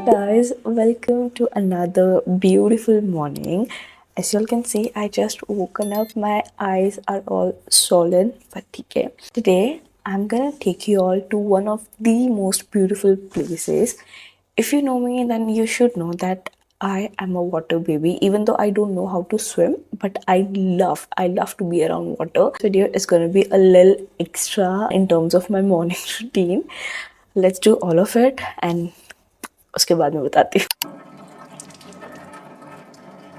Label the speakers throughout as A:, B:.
A: guys, welcome to another beautiful morning. As you all can see, I just woken up. My eyes are all swollen, but okay. Today, I'm gonna take you all to one of the most beautiful places. If you know me, then you should know that I am a water baby. Even though I don't know how to swim, but I love to be around water. This video is gonna be a little extra in terms of my morning routine. Let's do all of it and उसके बाद में बताती हूँ.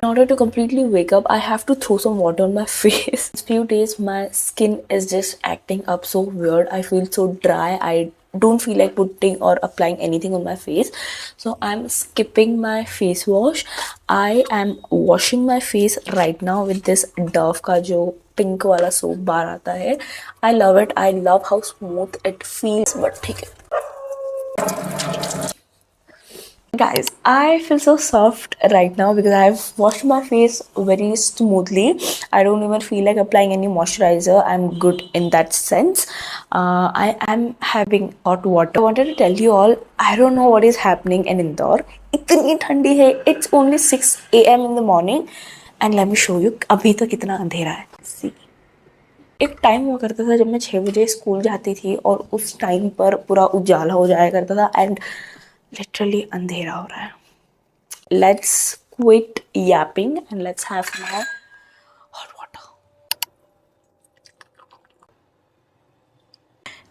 A: In order to completely wake up, I have to throw some water on my face. These few days, my skin is just acting up so weird. I feel so dry. I don't feel like putting or applying anything on my face. So I'm skipping my face wash. I am washing my face right now with this Dove का जो pink वाला soap bar आता है. I love it. I love how smooth it feels. But ठीक है. Guys, I feel so soft right now because I've washed my face very smoothly. I don't even feel like applying any moisturizer. I'm good in that sense. I am having hot water. I wanted to tell you all, I don't know what is happening in Indore. इतनी ठंडी है. It's only 6 a.m. in the morning. And let me show you, अभी तक कितना अंधेरा है. See. एक time हुआ करता था जब मैं 6 बजे स्कूल जाती थी और उस टाइम पर पूरा उजाला हो जाया करता था एंड लिटरली अंधेरा हो रहा है. Let's quit yapping and let's have my hot water.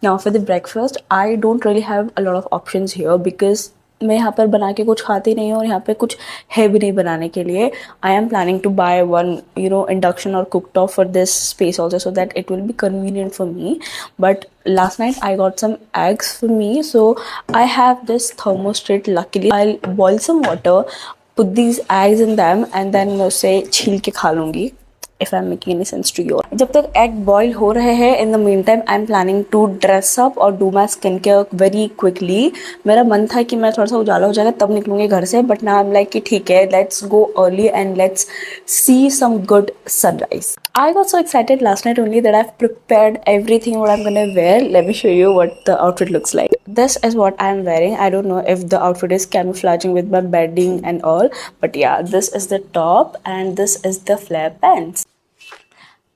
A: Now for the breakfast, I don't really have a lot of options here because मैं यहाँ पर बना के कुछ खाती नहीं हूँ और यहाँ पे कुछ है भी नहीं बनाने के लिए. I am planning to buy one, induction or cooktop for this space also so that it will be convenient for me. But last night I got some eggs for me, so I have this thermostat. Luckily, I'll boil some water, put these eggs in them, and then मैं उसे छील के खा लूँगी. If I'm making any sense to you. जब तक egg boil हो रहे हैं, in the meantime I'm planning to dress up और do my skincare very quickly. मेरा मन था कि मैं थोड़ा सा उजाला हो जाएगा तब निकलूंगी घर से, but now I'm like कि ठीक है, let's go early and let's see some good sunrise. I got so excited last night only that I've prepared everything what I'm gonna wear. Let me show you what the outfit looks like. This is what I'm wearing. I don't know if the outfit is camouflaging with my bedding and all, but yeah, this is the top and this is the flare pants.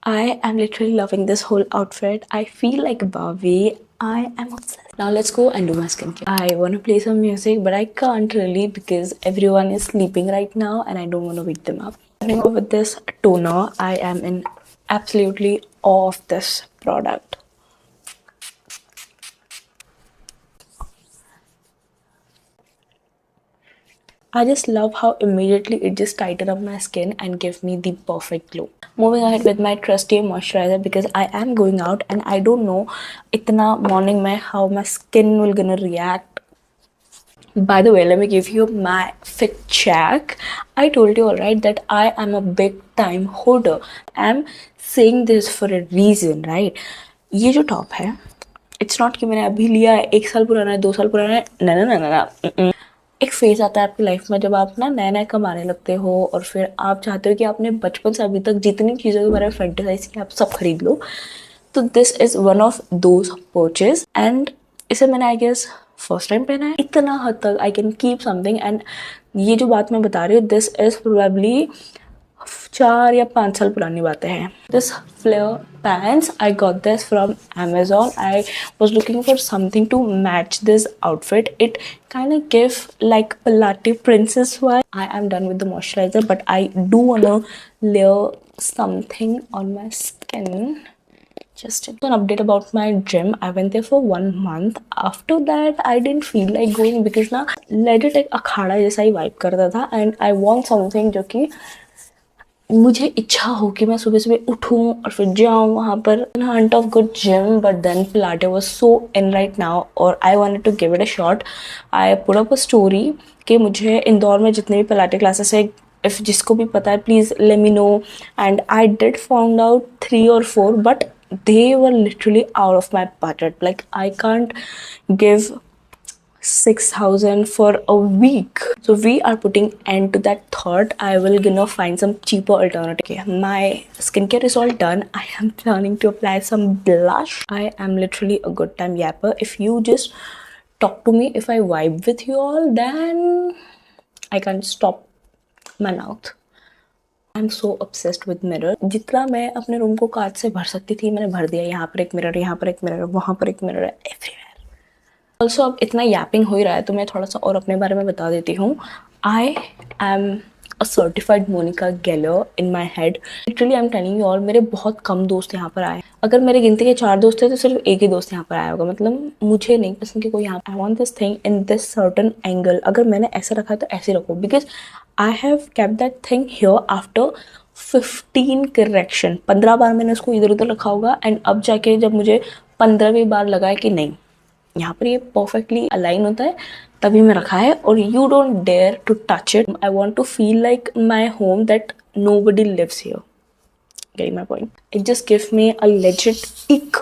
A: I am literally loving this whole outfit. I feel like Barbie. I am obsessed. Now let's go and do my skincare. I want to play some music, but I can't really because everyone is sleeping right now and I don't want to wake them up. Starting off with this toner, I am in absolutely awe of this product. I just love how immediately it just tightened up my skin and gave me the perfect glow. Moving ahead with my trusty moisturizer because I am going out and I don't know itna morning mein how my skin will gonna react. By the way, let me give you my fit check. I told you alright that I am a big time hoarder. I'm saying this for a reason, right? ये जो top है, it's not कि मैंने अभी लिया है, 1 साल पुराना है, 2 साल पुराना है, ना. एक फेज आता है आपकी लाइफ में जब आप ना नया नया कमाने लगते हो और फिर आप चाहते हो कि आपने बचपन से अभी तक जितनी चीज़ों के बारे में फैंटेसाइज की आप सब खरीद लो. तो this is one of those purchase and इसे मैंने आई गेस फर्स्ट टाइम पहना है. इतना हद तक I can keep something and ये जो बात मैं बता रही हूँ दिस इज प्रोबेबली 4 या 5 साल पुरानी बातें हैं. This flare pants, I got this from Amazon. I was looking for something to match this outfit. It kind of gives like Pilates princess vibe. I am done with the moisturizer, but I do wanna layer something on my skin. Just an update about my gym. I went there for 1 month. After that, I didn't feel like going because ना legit एक अखाड़ा जैसा ही vibe करता था and I want something जो कि मुझे इच्छा हो कि मैं सुबह सुबह उठूँ और फिर जाऊँ वहाँ पर. Hunt of good gym but then pilates was so in right now और I wanted to give it a shot. I put up a story कि मुझे इंदौर में जितने भी पिलाटे क्लासेस है इफ़ जिसको भी पता है please let me no. And I did found out 3 or 4 but they were literally out of my budget. Like I can't give 6,000 for a week. So we are putting end to that thought. I will gonna find some cheaper alternative. Okay, my skincare is all done. I am planning to apply some blush. I am literally a good time yapper. If you just talk to me, if I vibe with you all, then I can't stop my mouth. I'm so obsessed with mirror. जितना मैं अपने room को कांच से भर सकती थी मैंने भर दिया. यहाँ पर एक मिरर, यहाँ पर एक मिरर, वहाँ पर एक मिरर, एवरीवेयर. ऑल्सो अब इतना यापिंग हो ही रहा है तो मैं थोड़ा सा और अपने बारे में बता देती हूँ. I am a certified Monica Geller in my head. Literally I am telling you all, मेरे बहुत कम दोस्त यहाँ पर आए. अगर मेरे गिनती के 4 दोस्त थे तो सिर्फ एक ही दोस्त यहाँ पर आया होगा. मतलब मुझे नहीं पसंद कि कोई यहाँ. I want this thing in this certain angle. अगर मैंने ऐसा रखा है तो ऐसे रखो, because I have kept that thing here after 15 correction. 15 बार मैंने उसको इधर उधर रखा होगा एंड अब जाके जब मुझे 15वीं बार लगा है कि नहीं यहाँ पर ये परफेक्टली अलाइन होता है, तभी मैं रखा है. और you don't dare to touch it. I want to feel like my home that nobody lives here. Getting my point? It just gives me a legit ick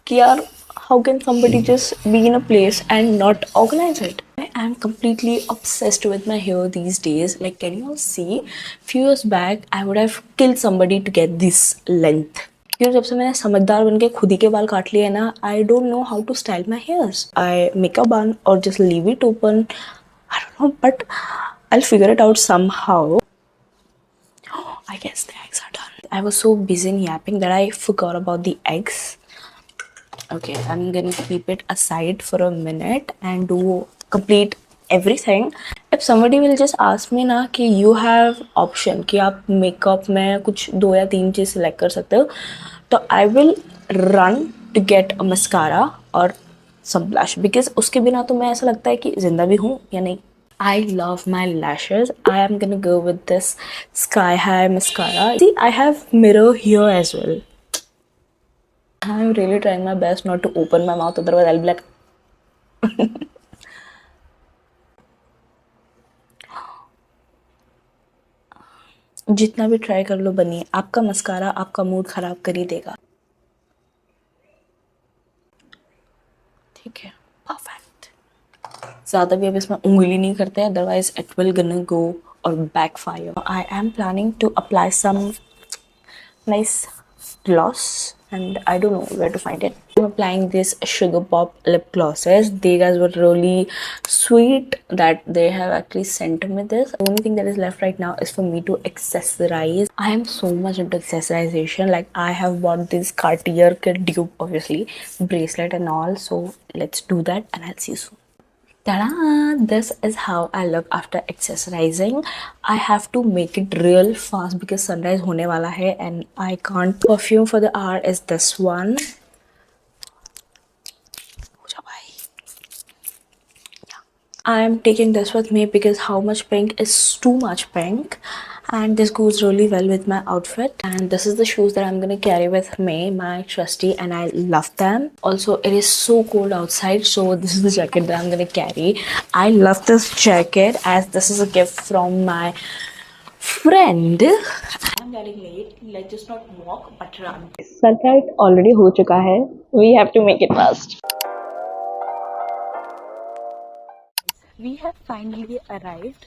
A: कि यार how can somebody just be in a place and not organize it? I am completely obsessed with my hair these days. Like, can you all see? Few years back, I would have killed somebody to get this length. क्योंकि जब से मैंने समझदार बन के खुद ही के बाल काट लिए ना, I don't know how to style my hairs. I make a bun or just leave it open. I don't know, but I'll figure it out somehow. I guess the eggs are done. I was so busy in yapping that I forgot about the eggs. Okay, I'm gonna keep it aside for a minute and do complete everything. If somebody will just ask me ना कि you have option कि आप makeup में कुछ 2 या 3 चीज़ select कर सकते हो, तो I will run to get a mascara और some blush, because उसके बिना तो मैं ऐसा लगता है कि जिंदा भी हूँ या नहीं. I love my lashes. I am gonna go with this Sky High mascara. See, I have mirror here as well. I'm really trying my best not to open my mouth, otherwise I'll be like. जितना भी try कर लो बनिए, आपका mascara आपका mood खराब कर ही देगा. ठीक है, परफेक्ट. ज़्यादा भी अब इसमें उंगली नहीं करते, otherwise it will gonna go or backfire. I am planning to apply some nice gloss and I don't know where to find it. I'm applying this Sugar Pop lip glosses. They guys were really sweet that they have actually sent me this. The only thing that is left right now is for me to accessorize. I am so much into accessorization. Like, I have bought this Cartier dupe, obviously, bracelet and all. So let's do that and I'll see you soon. Ta-da! This is how I look after accessorizing. I have to make it real fast because sunrise होने वाला है and I can't. Perfume for the hour is this one. I am taking this with me because how much pink is too much pink, and this goes really well with my outfit. And this is the shoes that I'm gonna carry with me, my trusty, and I love them. Also, it is so cold outside, so this is the jacket that I'm gonna carry. I love this jacket as this is a gift from my friend. I'm getting late. Let's just not walk but run. Sunlight already हो चुका है. We have to make it fast. We have finally arrived.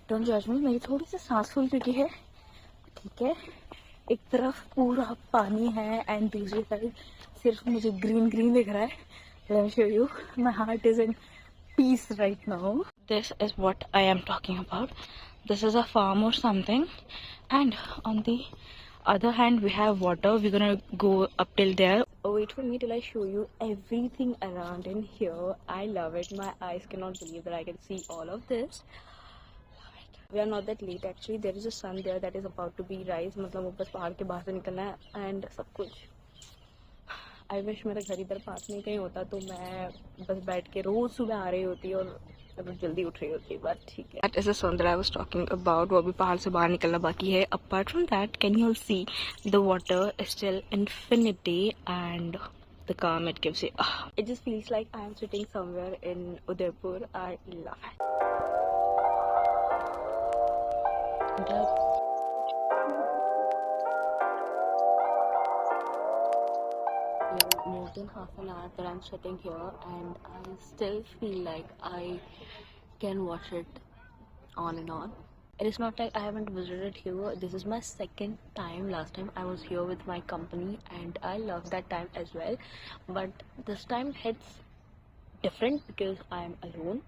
A: Don't judge me, मेरी थोड़ी सी सांस फूल चुकी है. ठीक है, एक तरफ पूरा पानी है एंड दूसरी साइड सिर्फ मुझे ग्रीन ग्रीन दिख रहा है. Let me show you. My heart is in peace right now. This is what I am talking about. This is a farm or something, and on the other hand we have water. We're gonna go up till there. Wait for me till I show you everything around in here. I love it. My eyes cannot believe that I can see all of this. Love it. We are not that late actually. There is a sun there that is about to be rise. मतलब वो बस पहाड़ के बाहर से निकलना है and सब कुछ. I wish मेरा घर इधर पास में कहीं होता तो मैं बस बैठ के रोज सुबह आ रही होती और जल्दी उठ रही होती. बट ठीक है. That is the sun that I was talking about. वो अभी पहाड़ से बाहर निकलना बाकी है. Apart from that, can you all see the water is still infinity and the calm it gives you. It just feels like I am sitting somewhere in Udaipur. I love it. More than half an hour that I'm sitting here and I still feel like I can watch it on and on. It is not like I haven't visited here. This is my second time. Last time I was here with my company and I love that time as well. But this time hits different because I am alone.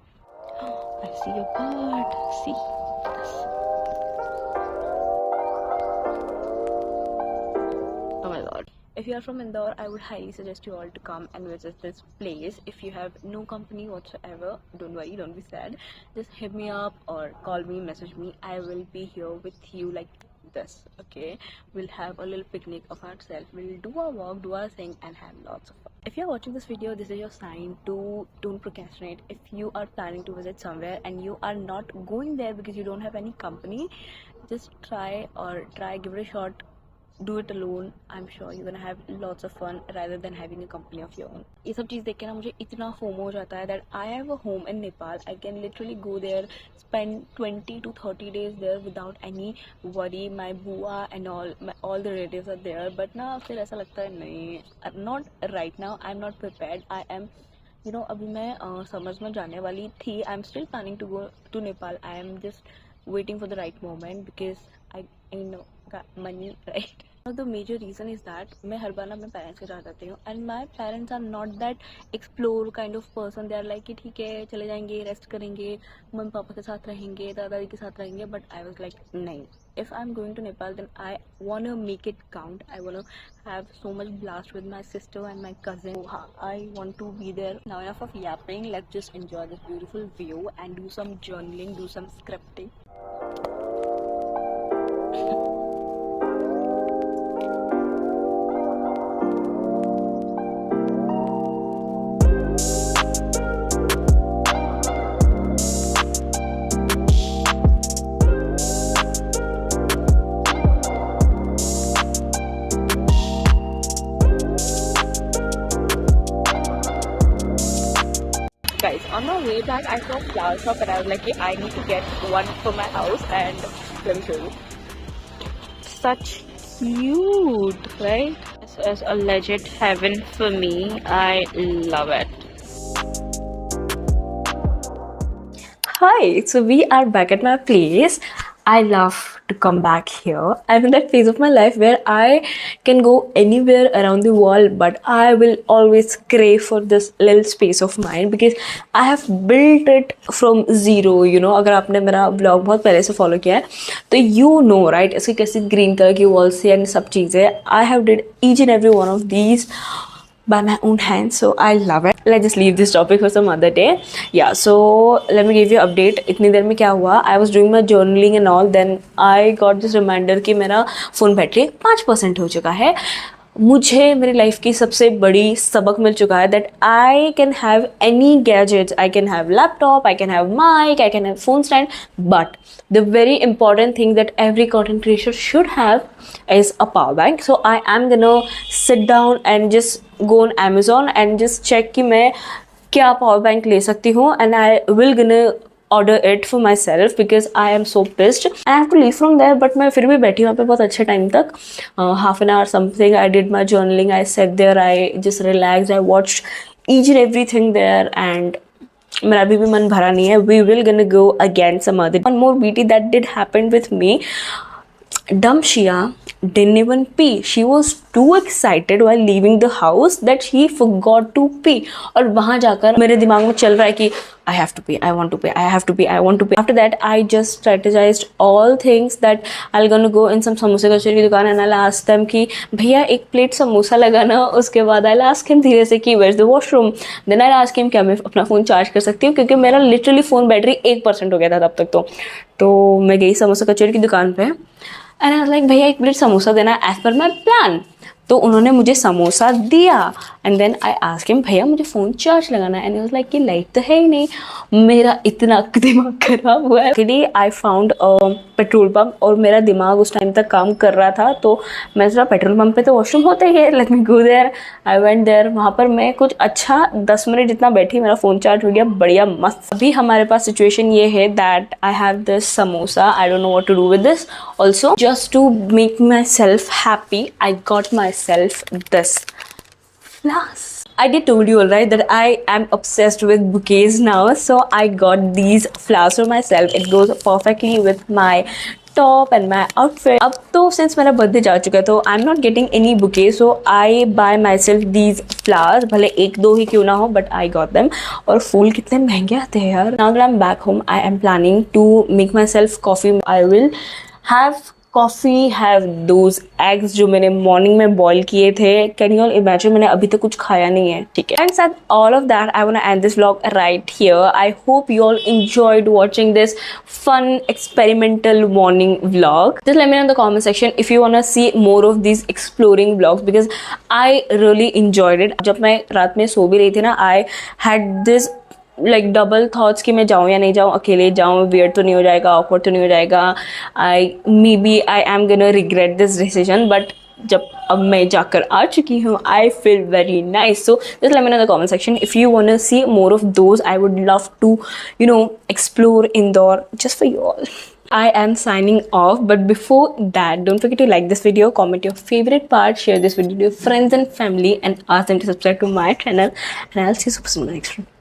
A: I see your bird. See this. Oh my god. If you are from Indore, I would highly suggest you all to come and visit this place. If you have no company whatsoever, don't worry, don't be sad. Just hit me up or call me, message me. I will be here with you like this, okay? We'll have a little picnic of ourselves. We'll do our walk, do our thing, and have lots of fun. If you're watching this video, this is your sign to don't procrastinate. If you are planning to visit somewhere and you are not going there because you don't have any company, just try, give it a shot. Do it alone. I'm sure you're gonna have lots of fun rather than having a company of your own. ये सब चीज़ देख के ना मुझे इतना FOMO हो जाता है that I have a home in Nepal. I can literally go there, spend 20 to 30 days there without any worry. My bua and all the relatives are there. But ना फिर ऐसा लगता है नहीं, not right now. I'm not prepared. I am, you know, अभी मैं summers में जाने वाली थी. I'm still planning to go to Nepal. I am just waiting for the right moment because I know got money, right? The major reason is that मैं हर बार ना अपने parents के साथ जाती हूँ and my parents are not that explore kind of person. They are like कि ठीक है चले जाएंगे, रेस्ट करेंगे, मम्मी पापा के साथ रहेंगे, दादा दादी के साथ रहेंगे. But I was like नहीं. If I'm going to Nepal, then I wanna make it count. I wanna have so much blast with my sister and my cousin. I want to be there. Now enough of yapping. Let's just enjoy this beautiful view and do some journaling, do some scripting. Guys, on my way back, I saw a flower shop and I was like, hey, I need to get one for my house. And let me show you. Such cute, right? This is a legit heaven for me. I love it. Hi, so we are back at my place. I love to come back here. I'm in that phase of my life where I can go anywhere around the world, but I will always crave for this little space of mine because I have built it from zero. You know, अगर आपने मेरा blog बहुत पहले से follow किया है तो you know, right? इसकी कैसी ग्रीन कलर की वॉल्स एंड सब चीज़ें. I have did each and every one of these by my own hands, so I love it. Let's just leave this topic for some other day. Yeah, so let me give you update. इतनी देर में क्या हुआ, I was doing my journaling and all, then I got this reminder कि मेरा phone battery 5% हो चुका है. मुझे मेरी लाइफ की सबसे बड़ी सबक मिल चुका है that I can have any gadgets, I can have laptop, I can have mic, I can have phone stand, but the very important thing that every content creator should have is a power bank. So I am gonna sit down and just go on Amazon and just check कि मैं क्या power bank ले सकती हूँ, and I will gonna order it for myself because I am so pissed. I have to leave from there, but मैं फिर भी बैठी वहाँ पे बहुत अच्छे टाइम तक, half an hour something. I did my journaling, I sat there, I just relaxed, I watched each and everything there, and मेरा अभी भी मन भरा नहीं है. We will gonna go again some other. One more BT that did happen with me. Dumb Shia didn't even pee. She was too excited while leaving the house that she forgot to pee. और वहाँ जाकर मेरे दिमाग में चल रहा है कि I have to pee, I want to pee, I have to pee, I want to pee. After that, I just strategized all things that I'll gonna go in some समोसे कचौरी की दुकान and I'll ask them कि भैया एक plate samosa लगाना. उसके बाद I'll ask him धीरे से कि where's the washroom. Then I'll ask him क्या मैं अपना फ़ोन चार्ज कर सकती हूँ, क्योंकि मेरा लिटरली फ़ोन बैटरी 1% हो गया था तब तक. तो मैं गई समोसा कचौरी की दुकान पे एंड आई वाज लाइक भैया एक प्लेट समोसा देना एज पर माई प्लान. तो उन्होंने मुझे समोसा दिया and then I asked him भैया मुझे फ़ोन चार्ज लगाना है, एंड ही वाज लाइक कि लाइट तो है ही नहीं. मेरा इतना दिमाग खराब हुआ है. Actually I found petrol pump और मेरा दिमाग उस टाइम तक काम कर रहा था, तो मैं सोचा पेट्रोल पम्प पे तो वॉशरूम होता ही है, let me go there. I went there. वहाँ पर मैं कुछ अच्छा 10 मिनट जितना बैठी, मेरा फ़ोन चार्ज हो गया बढ़िया मस्त. अभी हमारे पास सिचुएशन ये है that I have this samosa. I don't know what to do with this. Also just to make myself happy I got my self this flowers. I did told you alright that I am obsessed with bouquets now, so I got these flowers for myself. It goes perfectly with my top and my outfit. अब तो since मेरा birthday जा चुका है तो I'm not getting any bouquet, so I buy myself these flowers. भले एक दो ही क्यों ना हो, but I got them. और फूल कितने महंगे आते हैं यार. Now that I'm back home, I am planning to make myself coffee. I will have coffee, have those eggs जो मैंने मॉर्निंग में बॉईल किए थे. कैन यू ऑल इमेजिन, मैंने अभी तक कुछ खाया नहीं है, ठीक है. And said all of that, I want to end this vlog right here. I hope you all enjoyed watching this fun experimental morning vlog. Just let me know in the comment section if you want to see more of these exploring vlogs because I really enjoyed it. जब मैं रात में सो भी रही थी ना, I had this like double thoughts कि मैं जाऊँ या नहीं जाऊँ, अकेले जाऊँ, वियर्ड तो नहीं हो जाएगा, ऑकवर्ड तो नहीं हो जाएगा, I am gonna regret this decision. But जब अब मैं जाकर आ चुकी हूँ, I feel very nice. So just let me know in the comment section if you want to see more of those. I would love to explore Indore just for you all. I am signing off, but before that, don't forget to like this video, comment your favorite part, share this video to your friends and family, and ask them to subscribe to my channel. And I'll see you super soon in the next one.